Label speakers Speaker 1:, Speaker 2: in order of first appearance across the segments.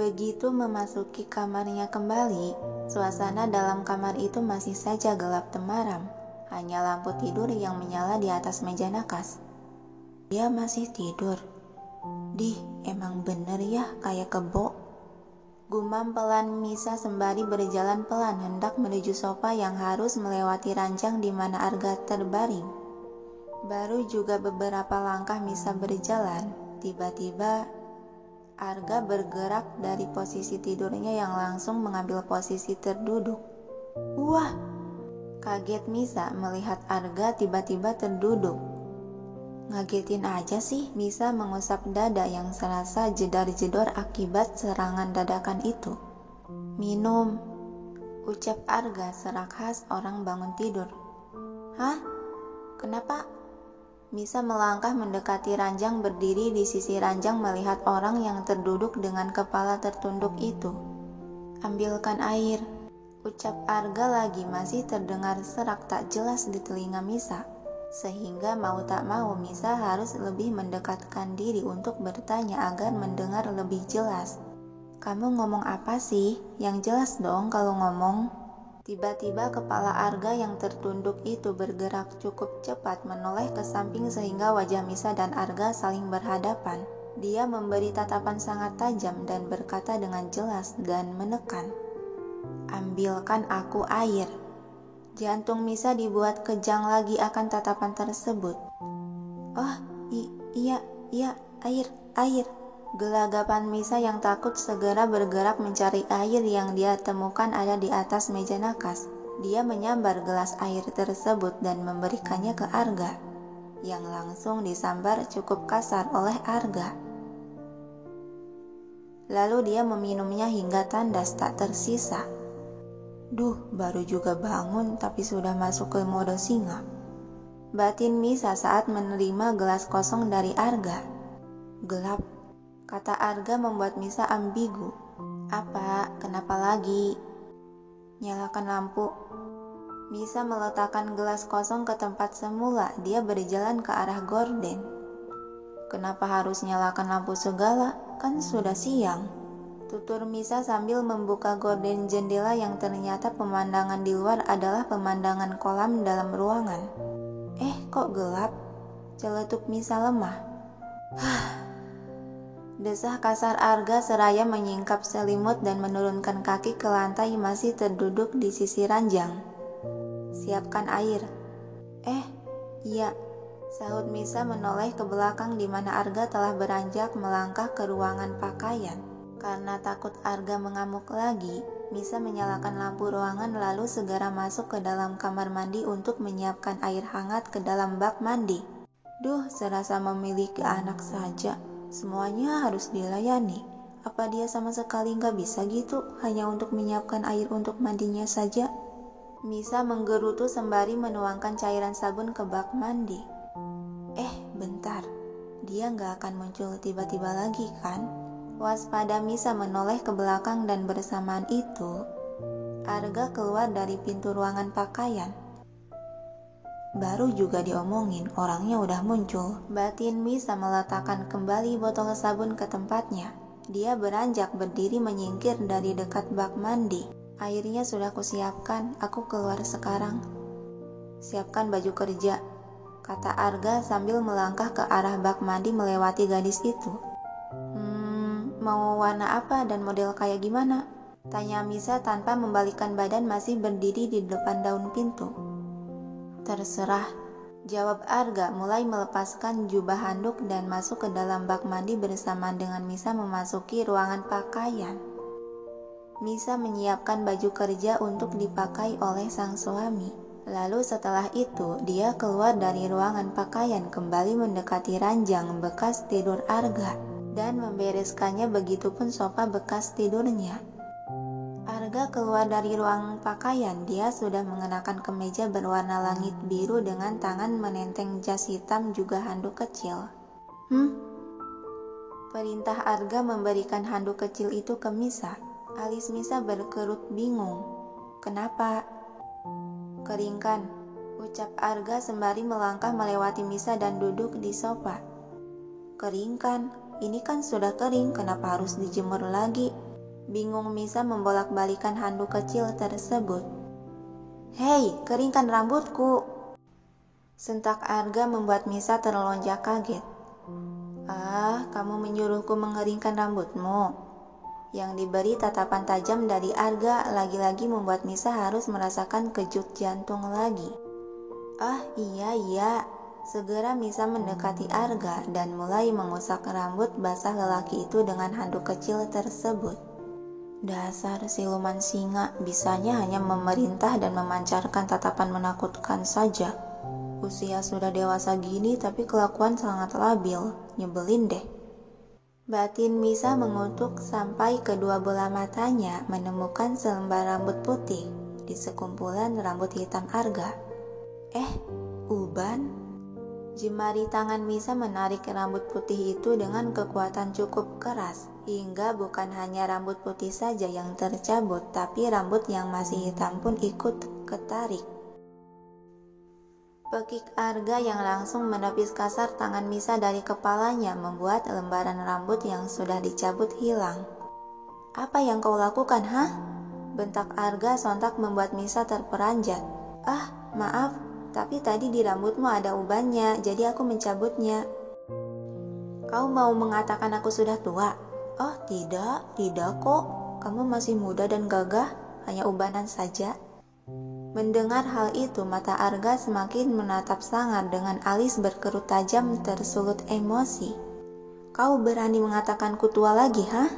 Speaker 1: Begitu memasuki kamarnya kembali, suasana dalam kamar itu masih saja gelap temaram. Hanya lampu tidur yang menyala di atas meja nakas. Dia masih tidur. Emang bener ya kayak kebo. Gumam pelan Misa sembari berjalan pelan hendak menuju sofa yang harus melewati ranjang di mana Arga terbaring. Baru juga beberapa langkah Misa berjalan, tiba-tiba Arga bergerak dari posisi tidurnya yang langsung mengambil posisi terduduk. Wah! Kaget Misa melihat Arga tiba-tiba terduduk. Ngagetin aja sih, Misa mengusap dada yang serasa jedar-jedor akibat serangan dadakan itu. Minum, ucap Arga serak khas orang bangun tidur. Hah? Kenapa? Misa melangkah mendekati ranjang, berdiri di sisi ranjang melihat orang yang terduduk dengan kepala tertunduk itu. Ambilkan air, ucap Arga lagi masih terdengar serak tak jelas di telinga Misa. Sehingga mau tak mau Misa harus lebih mendekatkan diri untuk bertanya agar mendengar lebih jelas. Kamu ngomong apa sih? Yang jelas dong kalau ngomong. Tiba-tiba kepala Arga yang tertunduk itu bergerak cukup cepat menoleh ke samping sehingga wajah Misa dan Arga saling berhadapan. Dia memberi tatapan sangat tajam dan berkata dengan jelas dan menekan. Ambilkan aku air. Jantung Misa dibuat kejang lagi akan tatapan tersebut. Oh, iya, air. Gelagapan Misa yang takut segera bergerak mencari air yang dia temukan ada di atas meja nakas. Dia menyambar gelas air tersebut dan memberikannya ke Arga, yang langsung disambar cukup kasar oleh Arga. Lalu dia meminumnya hingga tandas tak tersisa. Baru juga bangun tapi sudah masuk ke mode singa. Batin Misa saat menerima gelas kosong dari Arga. Gelap, kata Arga membuat Misa ambigu. Apa? Kenapa lagi? Nyalakan lampu. Misa meletakkan gelas kosong ke tempat semula. Dia berjalan ke arah gorden. Kenapa harus nyalakan lampu segala? Kan sudah siang. Tutur Misa sambil membuka gorden jendela yang ternyata pemandangan di luar adalah pemandangan kolam dalam ruangan. Kok gelap? Celetuk Misa lemah. Desah kasar Arga seraya menyingkap selimut dan menurunkan kaki ke lantai masih terduduk di sisi ranjang. Siapkan air. Iya, sahut Misa menoleh ke belakang di mana Arga telah beranjak melangkah ke ruangan pakaian. Karena takut Arga mengamuk lagi, Misa menyalakan lampu ruangan lalu segera masuk ke dalam kamar mandi untuk menyiapkan air hangat ke dalam bak mandi. Serasa memiliki anak saja. Semuanya harus dilayani. Apa dia sama sekali nggak bisa gitu, hanya untuk menyiapkan air untuk mandinya saja? Misa menggerutu sembari menuangkan cairan sabun ke bak mandi. Bentar. Dia nggak akan muncul tiba-tiba lagi kan? Waspada Misa menoleh ke belakang dan bersamaan itu, Arga keluar dari pintu ruangan pakaian. Baru juga diomongin, orangnya udah muncul. Batin Misa meletakkan kembali botol sabun ke tempatnya. Dia beranjak berdiri menyingkir dari dekat bak mandi. Airnya sudah kusiapkan, aku keluar sekarang. Siapkan baju kerja, kata Arga sambil melangkah ke arah bak mandi melewati gadis itu. Mau warna apa dan model kayak gimana? Tanya Misa tanpa membalikkan badan masih berdiri di depan daun pintu. Terserah, jawab Arga mulai melepaskan jubah handuk dan masuk ke dalam bak mandi bersamaan dengan Misa memasuki ruangan pakaian. Misa menyiapkan baju kerja untuk dipakai oleh sang suami. Lalu setelah itu, dia keluar dari ruangan pakaian kembali mendekati ranjang bekas tidur Arga dan membereskannya, begitupun sofa bekas tidurnya. Arga keluar dari ruang pakaian. Dia sudah mengenakan kemeja berwarna langit biru dengan tangan menenteng jas hitam juga handuk kecil. Perintah Arga memberikan handuk kecil itu ke Misa. Alis Misa berkerut bingung. Kenapa? Keringkan, ucap Arga sembari melangkah melewati Misa dan duduk di sofa. Keringkan? Ini kan sudah kering, kenapa harus dijemur lagi? Bingung Misa membolak-balikan handuk kecil tersebut. "Hei, keringkan rambutku!" Sentak Arga membuat Misa terlonjak kaget. "Ah, kamu menyuruhku mengeringkan rambutmu?" Yang diberi tatapan tajam dari Arga lagi-lagi membuat Misa harus merasakan kejut jantung lagi. "Ah, iya. Segera Misa mendekati Arga dan mulai mengusap rambut basah lelaki itu dengan handuk kecil tersebut. Dasar siluman singa, bisanya hanya memerintah dan memancarkan tatapan menakutkan saja. Usia sudah dewasa gini tapi kelakuan sangat labil, nyebelin deh. Batin Misa mengutuk sampai kedua bola matanya menemukan selembar rambut putih di sekumpulan rambut hitam Arga. Uban? Jemari tangan Misa menarik rambut putih itu dengan kekuatan cukup keras, hingga bukan hanya rambut putih saja yang tercabut, tapi rambut yang masih hitam pun ikut ketarik. Pekik Arga yang langsung menepis kasar tangan Misa dari kepalanya membuat lembaran rambut yang sudah dicabut hilang. "Apa yang kau lakukan, hah?" bentak Arga sontak membuat Misa terperanjat. "Ah, maaf, tapi tadi di rambutmu ada ubannya, jadi aku mencabutnya." "Kau mau mengatakan aku sudah tua?" "Oh, tidak kok. Kamu masih muda dan gagah, hanya ubanan saja." Mendengar hal itu, mata Arga semakin menatap sangar dengan alis berkerut tajam tersulut emosi. "Kau berani mengatakanku tua lagi, hah?"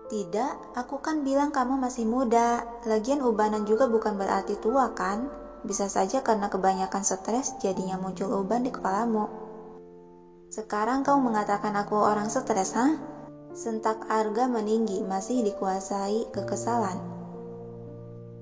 Speaker 1: "Tidak, aku kan bilang kamu masih muda. Lagian ubanan juga bukan berarti tua kan? Bisa saja karena kebanyakan stres jadinya muncul uban di kepalamu." "Sekarang kau mengatakan aku orang stres, hah?" Sentak Arga meninggi, masih dikuasai kekesalan.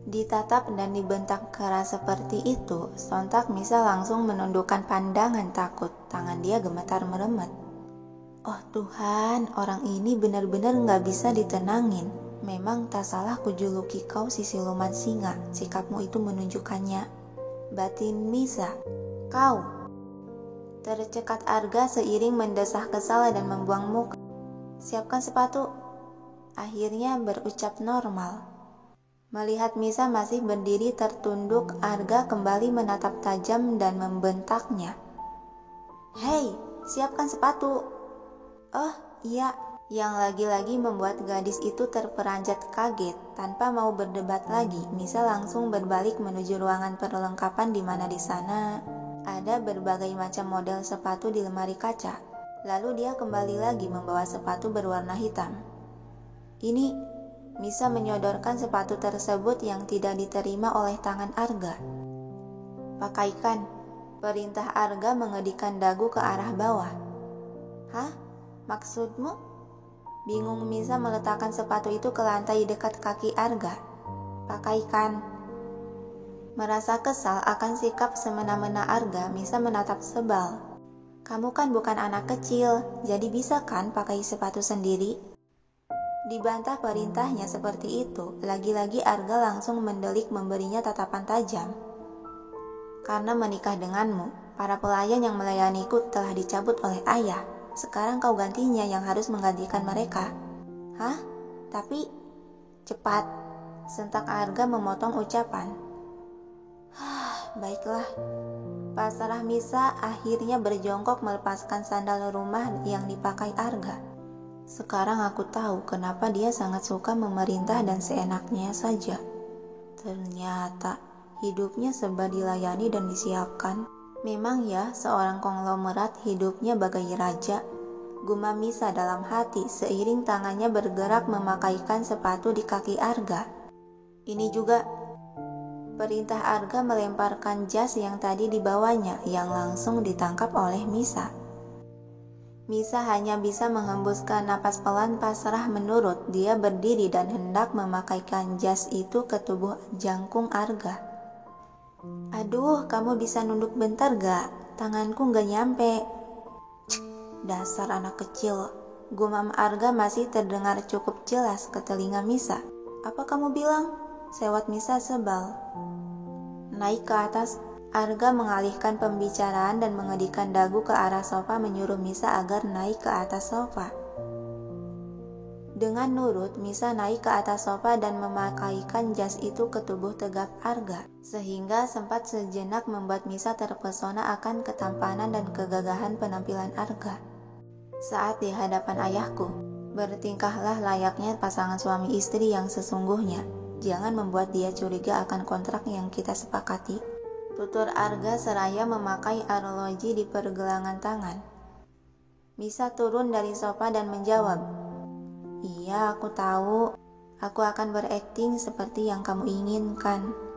Speaker 1: Ditatap dan dibentak keras seperti itu, sontak Misa langsung menundukkan pandangan takut. Tangan dia gemetar meremet. "Oh Tuhan, orang ini benar-benar gak bisa ditenangin. Memang tak salah kujuluki kau si siluman singa, sikapmu itu menunjukkannya." Batin Misa. "Kau!" Tercekat Arga seiring mendesah kesal dan membuang muka. "Siapkan sepatu." Akhirnya berucap normal. Melihat Misa masih berdiri tertunduk, Arga kembali menatap tajam dan membentaknya. "Hei, siapkan sepatu." "Oh, iya." Yang lagi-lagi membuat gadis itu terperanjat kaget. Tanpa mau berdebat lagi, Misa langsung berbalik menuju ruangan perlengkapan di mana di sana ada berbagai macam model sepatu di lemari kaca. Lalu dia kembali lagi membawa sepatu berwarna hitam. "Ini," Misa menyodorkan sepatu tersebut yang tidak diterima oleh tangan Arga. "Pakaikan," perintah Arga mengedikkan dagu ke arah bawah. "Hah? Maksudmu?" Bingung Misa meletakkan sepatu itu ke lantai dekat kaki Arga. "Pakaikan." Merasa kesal akan sikap semena-mena Arga, Misa menatap sebal. "Kamu kan bukan anak kecil, jadi bisa kan pakai sepatu sendiri?" Dibantah perintahnya seperti itu, lagi-lagi Arga langsung mendelik memberinya tatapan tajam. "Karena menikah denganmu, para pelayan yang melayaniku telah dicabut oleh ayah. Sekarang kau gantinya yang harus menggantikan mereka." "Hah? Tapi..." "Cepat!" sentak Arga memotong ucapan. Baiklah." Pasrah Misa akhirnya berjongkok melepaskan sandal rumah yang dipakai Arga. Sekarang aku tahu kenapa dia sangat suka memerintah dan seenaknya saja. Ternyata hidupnya serba dilayani dan disiapkan. Memang ya, seorang konglomerat hidupnya bagai raja. Gumam Misa dalam hati seiring tangannya bergerak memakaikan sepatu di kaki Arga. "Ini juga." Perintah Arga melemparkan jas yang tadi dibawanya, yang langsung ditangkap oleh Misa. Misa hanya bisa menghembuskan napas pelan pasrah menurut. Dia berdiri dan hendak memakaikan jas itu ke tubuh jangkung Arga. "Aduh, kamu bisa nunduk bentar gak? Tanganku gak nyampe." "Cek, dasar anak kecil." Gumam Arga masih terdengar cukup jelas ke telinga Misa. "Apa kamu bilang?" sewot Misa sebal. "Naik ke atas." Arga mengalihkan pembicaraan dan mengedikkan dagu ke arah sofa menyuruh Misa agar naik ke atas sofa. Dengan nurut, Misa naik ke atas sofa dan memakaikan jas itu ke tubuh tegap Arga, sehingga sempat sejenak membuat Misa terpesona akan ketampanan dan kegagahan penampilan Arga. Saat di hadapan ayahku, bertingkahlah layaknya pasangan suami istri yang sesungguhnya. Jangan membuat dia curiga akan kontrak yang kita sepakati. Tutur Arga seraya memakai arloji di pergelangan tangan. Misa turun dari sofa dan menjawab, "Iya, aku tahu. Aku akan berakting seperti yang kamu inginkan."